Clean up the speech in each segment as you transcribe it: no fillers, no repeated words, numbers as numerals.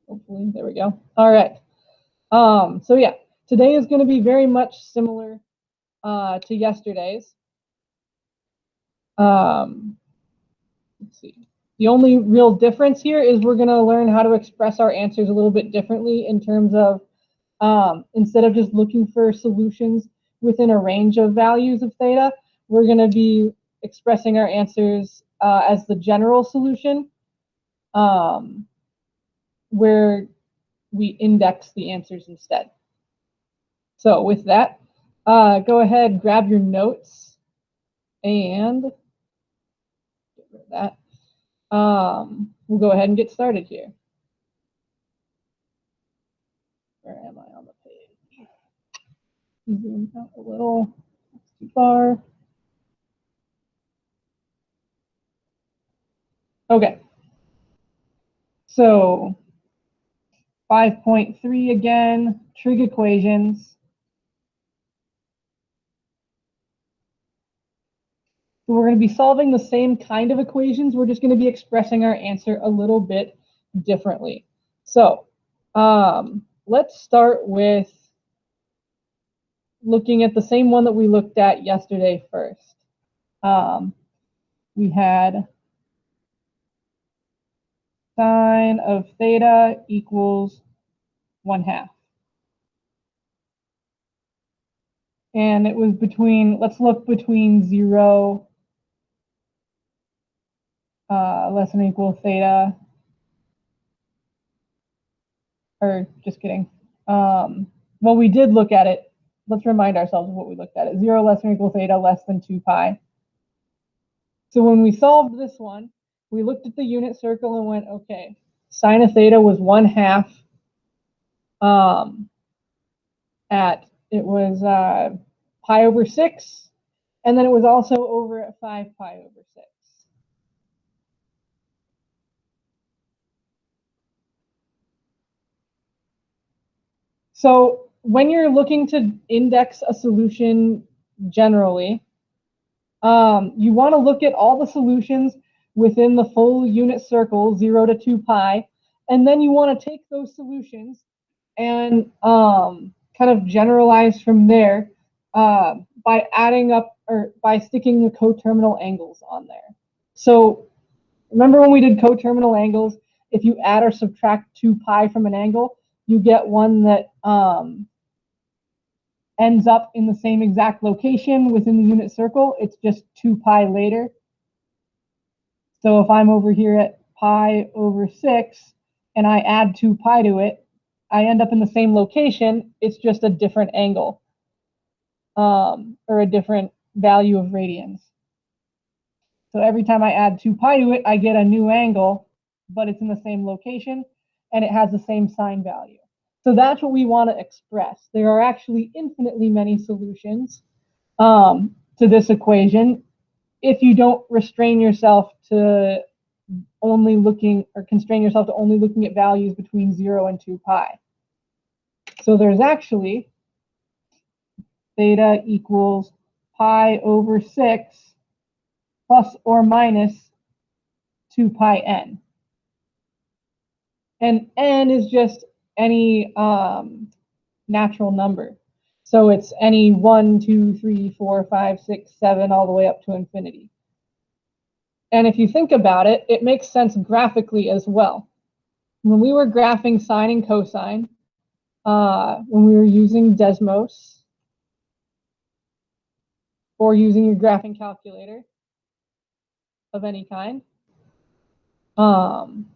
Hopefully, there we go. All right. So yeah, today is going to be very much similar to yesterday's. Let's see. The only real difference here is we're going to learn how to express our answers a little bit differently in terms of instead of just looking for solutions within a range of values of theta, we're going to be expressing our answers as the general solution, where we index the answers instead. So with that, go ahead, grab your notes, and get rid of that. We'll go ahead and get started here. Where am I on the page? Zoom out a little. That's too far. Okay. So 5.3 again, trig equations. So we're going to be solving the same kind of equations. We're just going to be expressing our answer a little bit differently. So let's start with looking at the same one that we looked at yesterday first. We had sine of theta equals 1/2. And it was between, let's look between 0 less than or equal theta, or just kidding. Well, we did look at it. Let's remind ourselves of what we looked at. 0 less than or equal theta less than 2 pi. So when we solved this one, we looked at the unit circle and went, okay, sine of theta was 1/2 at, it was pi over 6, and then it was also over at 5 pi over 6. So when you're looking to index a solution generally, you want to look at all the solutions within the full unit circle, 0 to 2 pi, and then you want to take those solutions and kind of generalize from there by adding up or by sticking the coterminal angles on there. So remember when we did coterminal angles, if you add or subtract 2 pi from an angle, you get one that ends up in the same exact location within the unit circle. It's just 2 pi later. So if I'm over here at pi over 6 and I add 2 pi to it, I end up in the same location. It's just a different angle or a different value of radians. So every time I add 2 pi to it, I get a new angle, but it's in the same location and it has the same sine value. So that's what we want to express. There are actually infinitely many solutions to this equation if you don't restrain yourself to only looking or constrain yourself to only looking at values between 0 and 2 pi. So there's actually theta equals pi over 6 plus or minus 2 pi n. And n is just any natural number. So it's any 1, 2, 3, 4, 5, 6, 7, all the way up to infinity. And if you think about it, it makes sense graphically as well. When we were graphing sine and cosine, when we were using Desmos, or using your graphing calculator of any kind, and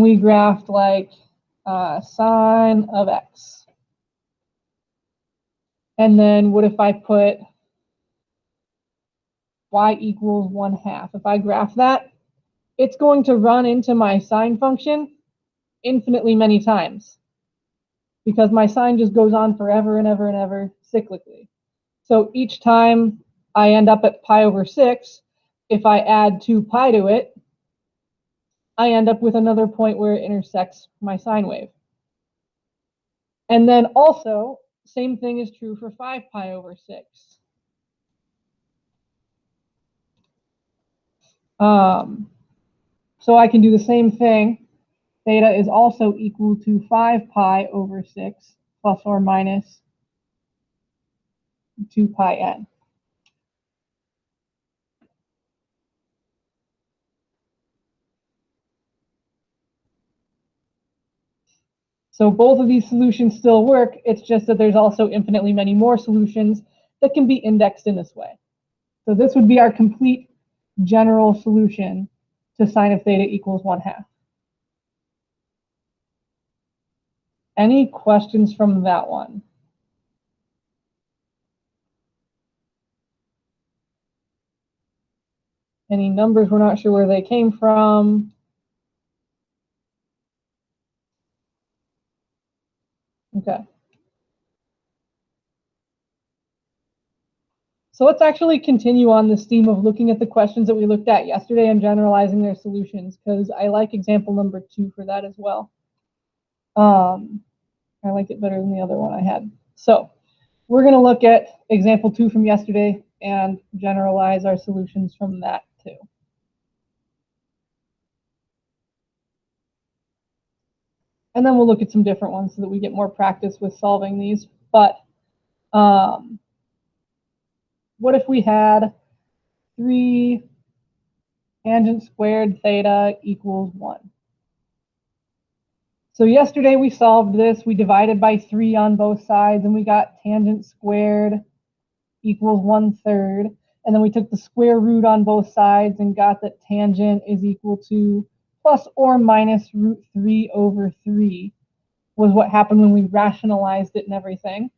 we graphed like sine of x. And then what if I put y equals 1/2? If I graph that, it's going to run into my sine function infinitely many times because my sine just goes on forever and ever and ever cyclically. So each time I end up at pi over 6, if I add 2 pi to it, I end up with another point where it intersects my sine wave. And then also, same thing is true for 5 pi over 6. So I can do the same thing. Theta is also equal to 5 pi over 6 plus or minus 2 pi n. So both of these solutions still work. It's just that there's also infinitely many more solutions that can be indexed in this way. So this would be our complete general solution to sine of theta equals 1/2. Any questions from that one? Any numbers we're not sure where they came from? Okay. So let's actually continue on this theme of looking at the questions that we looked at yesterday and generalizing their solutions, because I like example number 2 for that as well. I like it better than the other one I had. So we're going to look at example 2 from yesterday and generalize our solutions from that too. And then we'll look at some different ones so that we get more practice with solving these. But what if we had 3 tangent squared theta equals 1? So yesterday we solved this. We divided by 3 on both sides, and we got tangent squared equals 1/3. And then we took the square root on both sides and got that tangent is equal to plus or minus root 3 over 3 was what happened when we rationalized it and everything.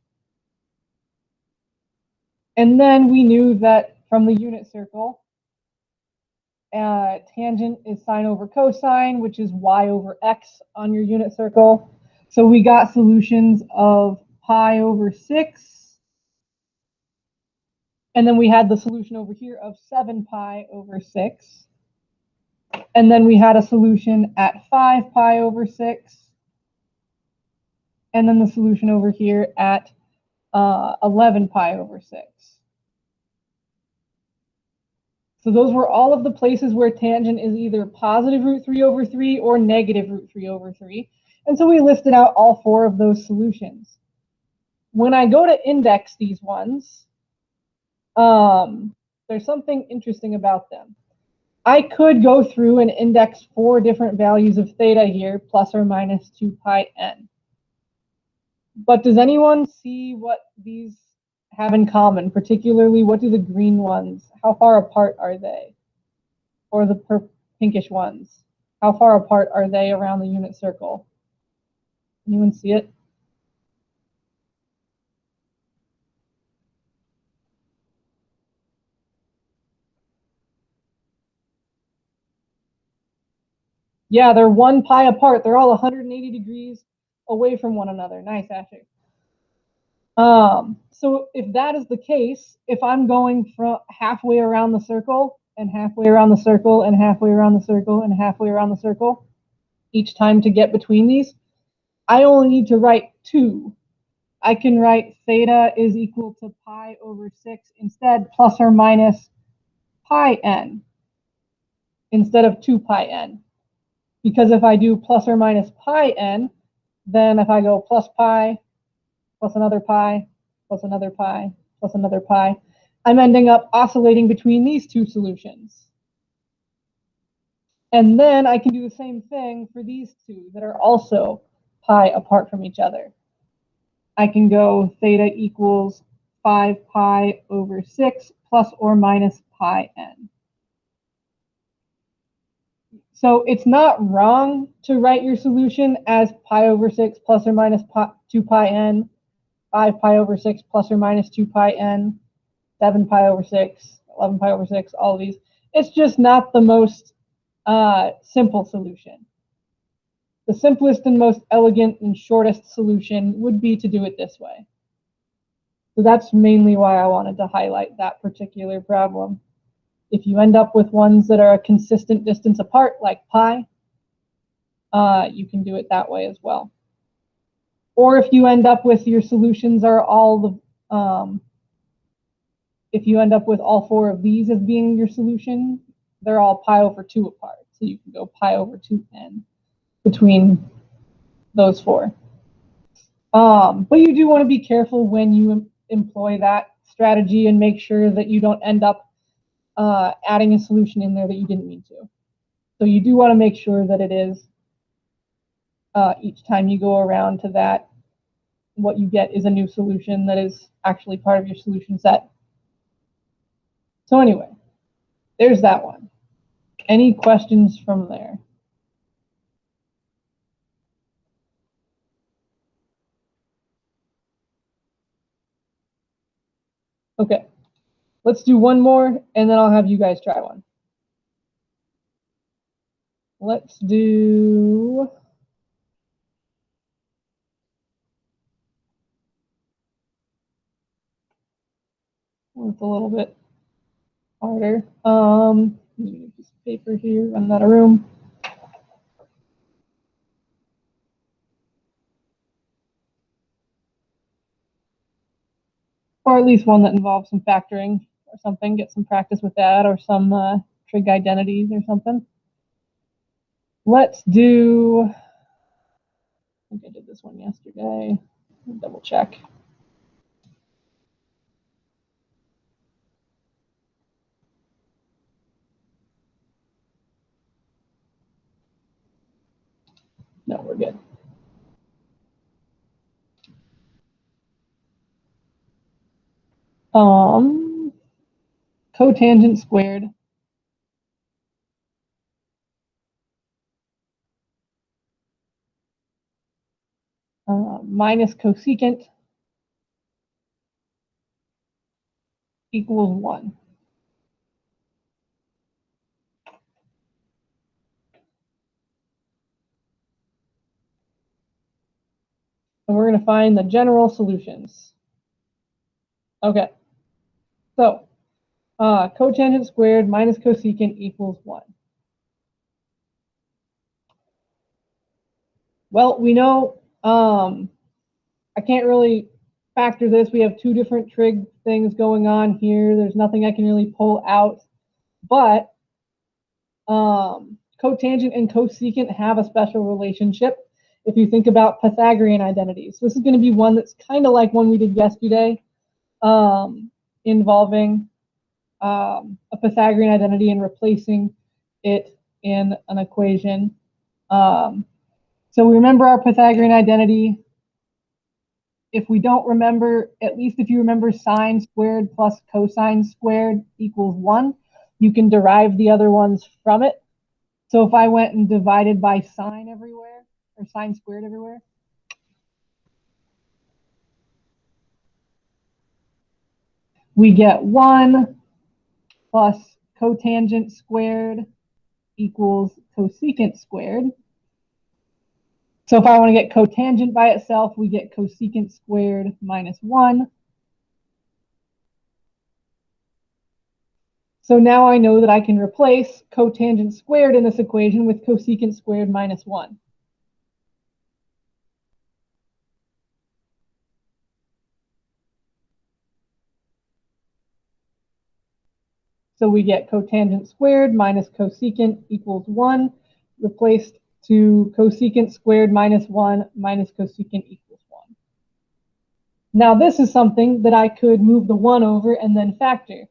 And then we knew that from the unit circle, tangent is sine over cosine, which is y over x on your unit circle. So we got solutions of pi over 6. And then we had the solution over here of 7 pi over 6. And then we had a solution at 5 pi over 6. And then the solution over here at 11 pi over 6. So those were all of the places where tangent is either positive root 3 over 3 or negative root 3 over 3. And so we listed out all 4 of those solutions. When I go to index these ones, there's something interesting about them. I could go through and index 4 different values of theta here, plus or minus 2 pi n. But does anyone see what these have in common? Particularly, what do the green ones, how far apart are they? Or the pinkish ones, how far apart are they around the unit circle? Anyone see it? Yeah, they're 1 pi apart. They're all 180 degrees away from one another. Nice, Asher. So if that is the case, if I'm going from halfway around the circle and halfway around the circle and halfway around the circle and halfway around the circle each time to get between these, I only need to write 2. I can write theta is equal to pi over 6 instead, plus or minus pi n instead of 2 pi n. Because if I do plus or minus pi n, then if I go plus pi, plus another pi, plus another pi, plus another pi, I'm ending up oscillating between these 2 solutions. And then I can do the same thing for these 2 that are also pi apart from each other. I can go theta equals 5 pi over 6 plus or minus pi n. So it's not wrong to write your solution as pi over 6 plus or minus 2 pi n, 5 pi over 6 plus or minus 2 pi n, 7 pi over 6, 11 pi over 6, all of these. It's just not the most simple solution. The simplest and most elegant and shortest solution would be to do it this way. So that's mainly why I wanted to highlight that particular problem. If you end up with ones that are a consistent distance apart, like pi, you can do it that way as well. Or if you end up with your solutions are all the, if you end up with all 4 of these as being your solution, they're all pi over 2 apart. So you can go pi over 2n between those four. But you do want to be careful when you employ that strategy and make sure that you don't end up adding a solution in there that you didn't mean to. So you do want to make sure that it is, each time you go around to that, what you get is a new solution that is actually part of your solution set. So anyway, there's that one. Any questions from there? Okay, let's do one more and then I'll have you guys try one. Let's do it's a little bit harder. Piece of paper here, running out of room. Or at least one that involves some factoring or something. Get some practice with that, or some trig identities or something. Let's do, I think I did this one yesterday. Double check. No, we're good. Cotangent squared minus cosecant equals 1. And we're going to find the general solutions. Okay. So cotangent squared minus cosecant equals 1. Well, we know I can't really factor this. We have two different trig things going on here. There's nothing I can really pull out. But cotangent and cosecant have a special relationship if you think about Pythagorean identities. So this is going to be one that's kind of like one we did yesterday, involving a Pythagorean identity and replacing it in an equation. So we remember our Pythagorean identity. If we don't remember, at least if you remember sine squared plus cosine squared equals 1, you can derive the other ones from it. So if I went and divided by sine everywhere, or sine squared everywhere, we get 1 plus cotangent squared equals cosecant squared. So if I want to get cotangent by itself, we get cosecant squared minus 1. So now I know that I can replace cotangent squared in this equation with cosecant squared minus 1. So we get cotangent squared minus cosecant equals 1, replaced to cosecant squared minus 1 minus cosecant equals 1. Now this is something that I could move the 1 over and then factor.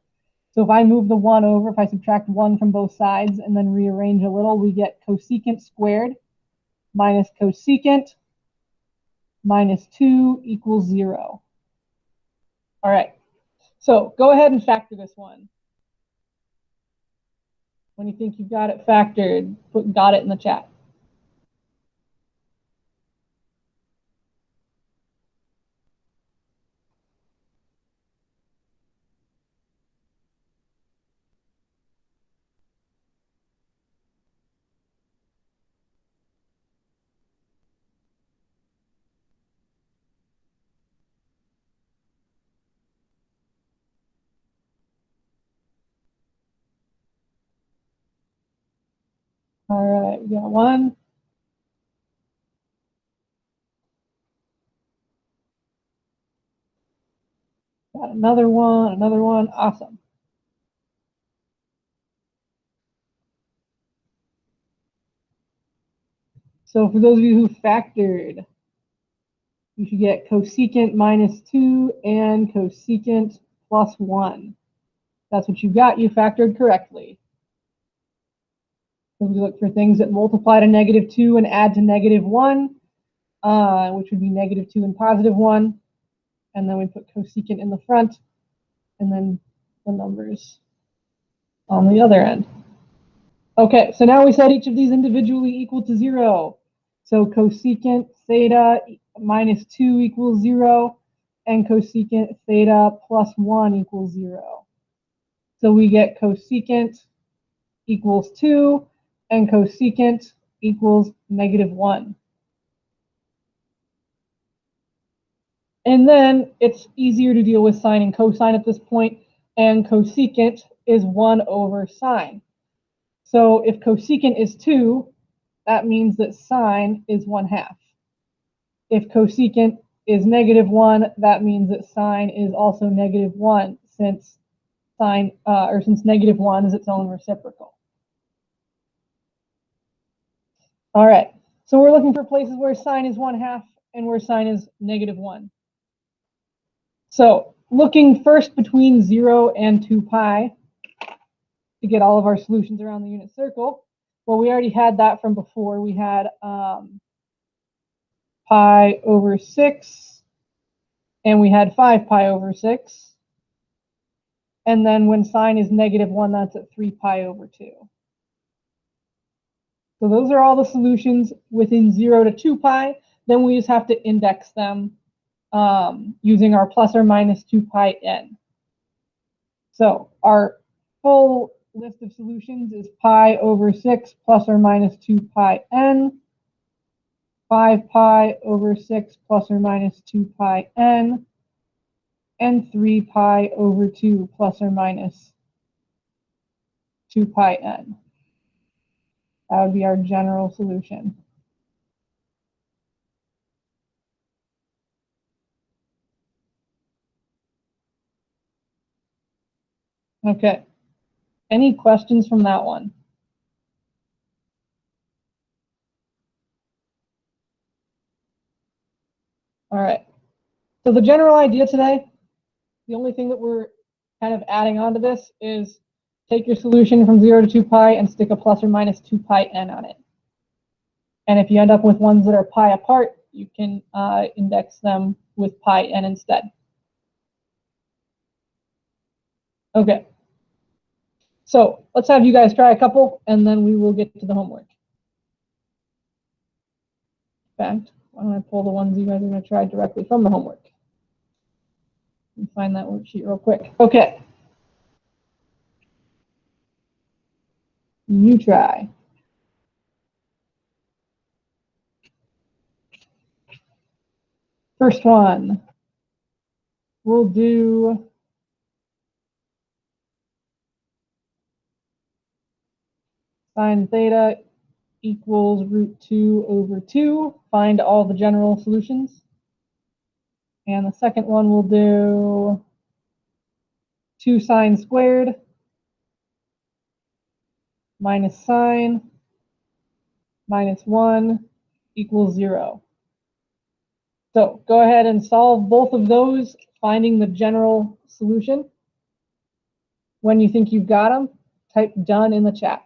So if I move the 1 over, if I subtract 1 from both sides and then rearrange a little, we get cosecant squared minus cosecant minus 2 equals 0. All right, so go ahead and factor this one. When you think you've got it factored, put got it in the chat. All right, we got one. Got another one, awesome. So for those of you who factored, you should get cosecant minus 2 and cosecant plus 1. That's what you got. You factored correctly. So we look for things that multiply to -2 and add to -1, which would be -2 and +1. And then we put cosecant in the front, and then the numbers on the other end. Okay, so now we set each of these individually equal to 0. So cosecant theta minus 2 equals 0, and cosecant theta plus 1 equals 0. So we get cosecant equals 2, and cosecant equals -1. And then it's easier to deal with sine and cosine at this point, and cosecant is 1 over sine. So if cosecant is 2, that means that sine is 1/2. If cosecant is -1, that means that sine is also -1, since sine since -1 is its own reciprocal. All right, so we're looking for places where sine is 1/2 and where sine is -1. So looking first between 0 and 2 pi to get all of our solutions around the unit circle. Well, we already had that from before. We had pi over 6, and we had 5 pi over 6. And then when sine is -1, that's at 3 pi over 2. So those are all the solutions within 0 to 2 pi. Then we just have to index them using our plus or minus 2 pi n. So our full list of solutions is pi over 6 plus or minus 2 pi n, 5 pi over 6 plus or minus 2 pi n, and 3 pi over 2 plus or minus 2 pi n. That would be our general solution. Okay. Any questions from that one? All right. So the general idea today, the only thing that we're kind of adding on to this is take your solution from 0 to 2 pi and stick a plus or minus 2 pi n on it. And if you end up with ones that are pi apart, you can index them with pi n instead. Okay. So let's have you guys try a couple, and then we will get to the homework. In fact, why don't I pull the ones you guys are going to try directly from the homework? And find that worksheet real quick. Okay. You try. First one. We'll do sine theta equals √2 over 2. Find all the general solutions. And the second one we'll do 2 sine squared minus sine minus 1 equals 0. So go ahead and solve both of those, finding the general solution. When you think you've got them, type done in the chat.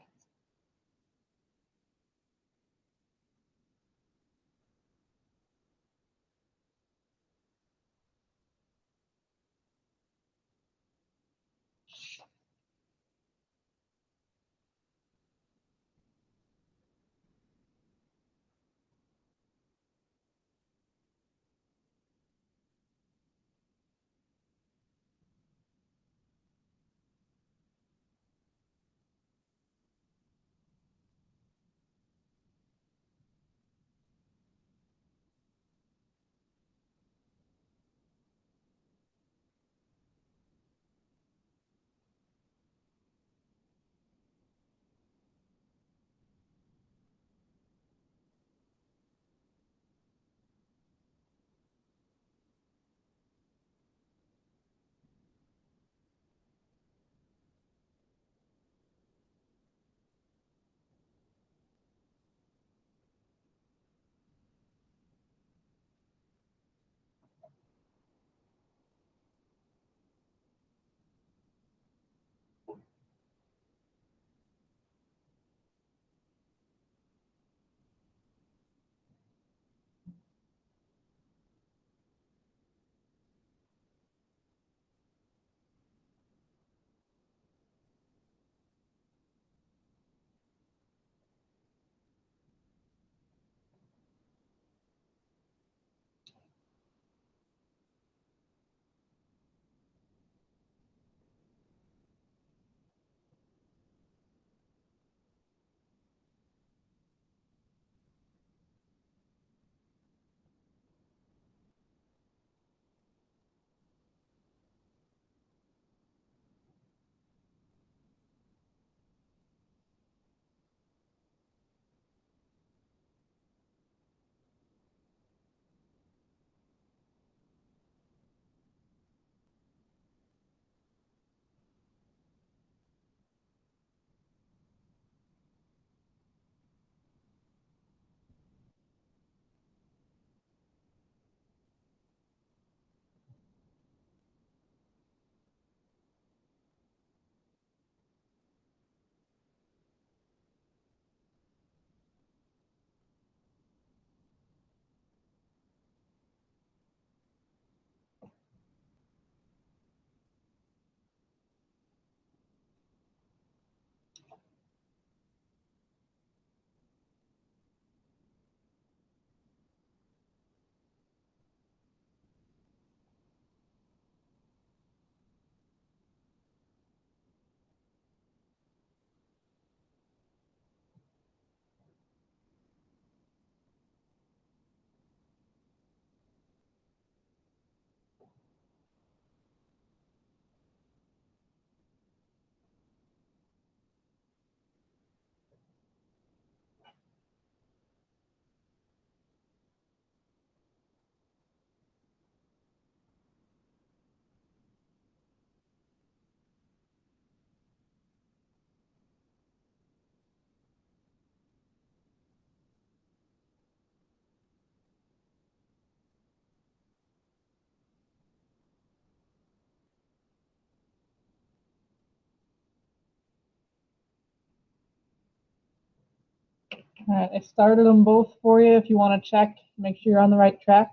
All right, I started them both for you if you want to check, make sure you're on the right track.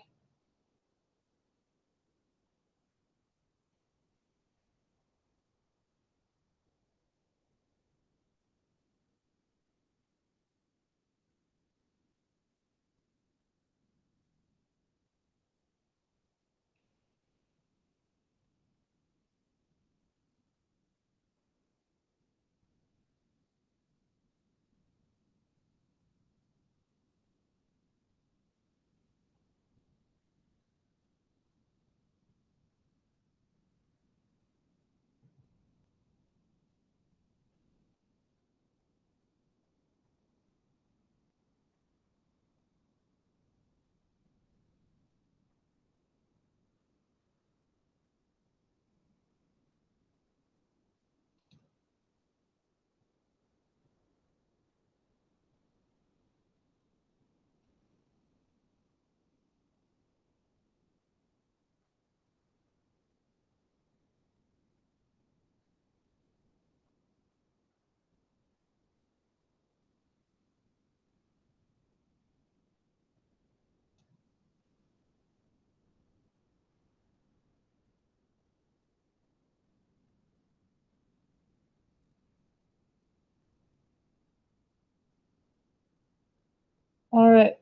All right,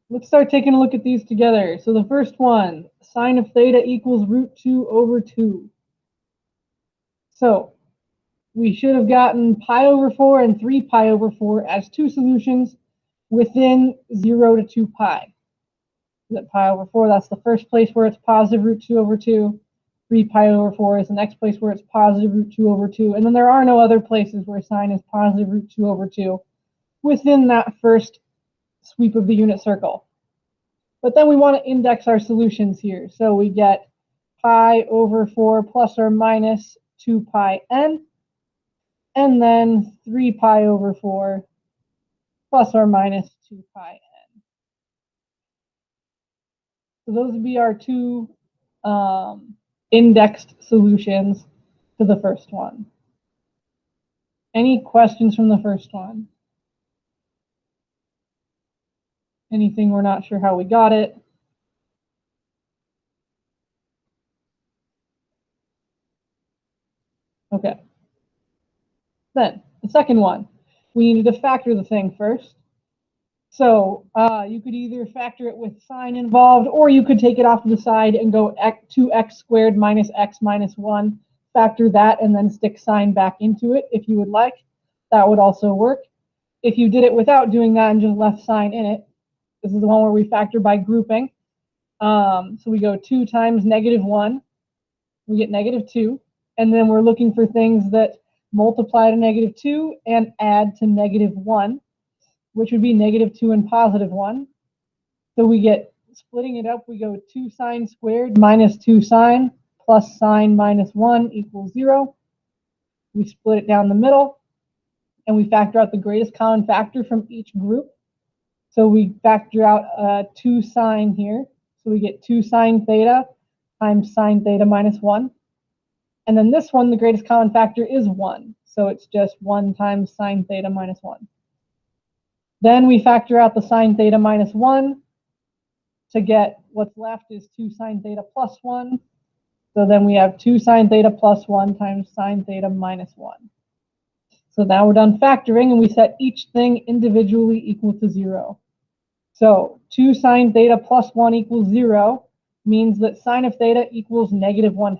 let's start taking a look at these together. So the first one, sine of theta equals root 2 over 2. So we should have gotten pi over 4 and 3 pi over 4 as two solutions within 0 to 2 pi. That pi over 4, that's the first place where it's positive root 2 over 2. 3 pi over 4 is the next place where it's positive root 2 over 2. And then there are no other places where sine is positive root 2 over 2 within that first sweep of the unit circle. But then we want to index our solutions here. So we get pi over 4 plus or minus 2 pi n, and then 3 pi over 4 plus or minus 2 pi n. So those would be our two indexed solutions to the first one. Any questions from the first one? Anything we're not sure how we got it? Okay. Then, the second one, we needed to factor the thing first. So you could either factor it with sign involved, or you could take it off to the side and go 2x squared minus x minus 1, factor that, and then stick sign back into it if you would like. That would also work. If you did it without doing that and just left sign in it, this is the one where we factor by grouping. So we go 2 times negative 1, we get negative 2, and then we're looking for things that multiply to negative 2 and add to negative 1, which would be negative 2 and positive 1. So we get, splitting it up, we go 2 sine squared minus 2 sine plus sine minus 1 equals 0. We split it down the middle, and we factor out the greatest common factor from each group. So we factor out 2 sine here. So we get 2 sine theta times sine theta minus 1. And then this one, the greatest common factor is 1. So it's just 1 times sine theta minus 1. Then we factor out the sine theta minus 1 to get what's left is 2 sine theta plus 1. So then we have 2 sine theta plus 1 times sine theta minus 1. So now we're done factoring, and we set each thing individually equal to 0. So 2 sine theta plus 1 equals 0 means that sine of theta equals negative 1/2.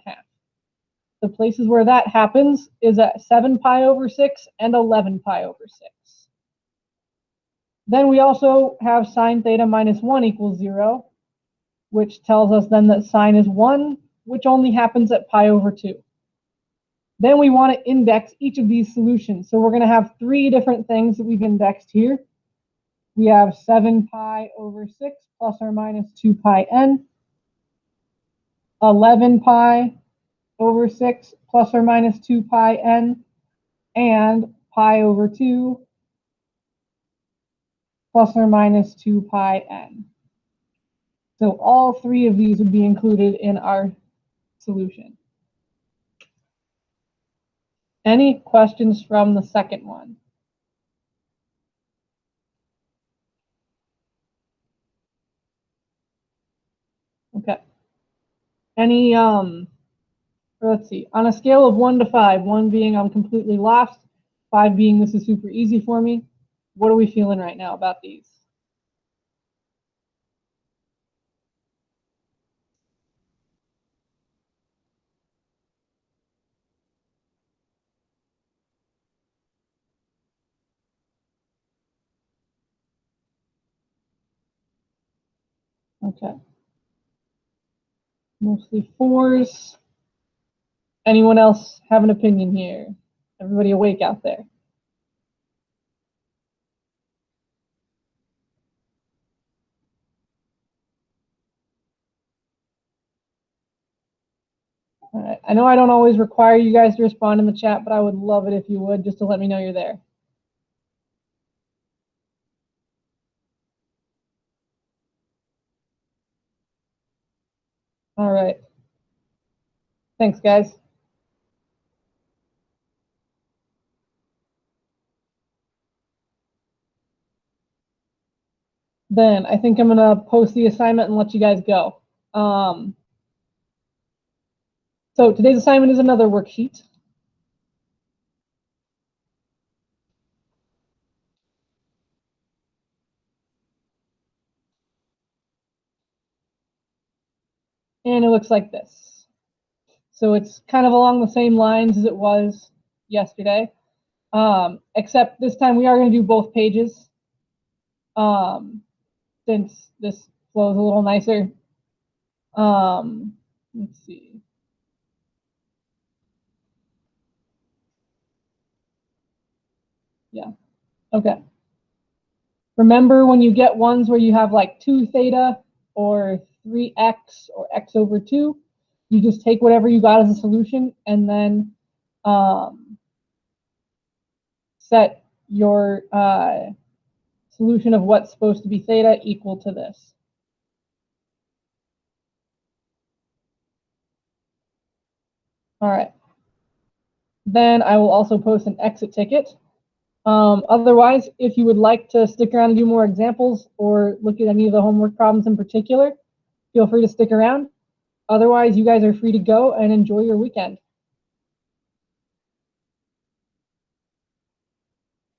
The places where that happens is at 7 pi over 6 and 11 pi over 6. Then we also have sine theta minus 1 equals 0, which tells us then that sine is 1, which only happens at pi over 2. Then we want to index each of these solutions. So we're going to have 3 different things that we've indexed here. We have 7 pi over 6 plus or minus 2 pi n, 11 pi over 6 plus or minus 2 pi n, and pi over 2 plus or minus 2 pi n. So all 3 of these would be included in our solution. Any questions from the second one? Okay. Any, let's see, on a scale of 1 to 5, 1 being I'm completely lost, 5 being this is super easy for me, what are we feeling right now about these? Okay. Mostly 4s. Anyone else have an opinion here? Everybody awake out there? All right. I know I don't always require you guys to respond in the chat, but I would love it if you would, just to let me know you're there. All right. Thanks, guys. Then I think I'm going to post the assignment and let you guys go. So today's assignment is another worksheet. And it looks like this. So it's kind of along the same lines as it was yesterday, except this time we are going to do both pages, since this flows a little nicer. Let's see. Yeah. Okay. Remember when you get ones where you have like 2 theta or 3x or x over 2, you just take whatever you got as a solution and then set your solution of what's supposed to be theta equal to this. All right. Then I will also post an exit ticket. Otherwise, if you would like to stick around and do more examples or look at any of the homework problems in particular, feel free to stick around. Otherwise, you guys are free to go and enjoy your weekend.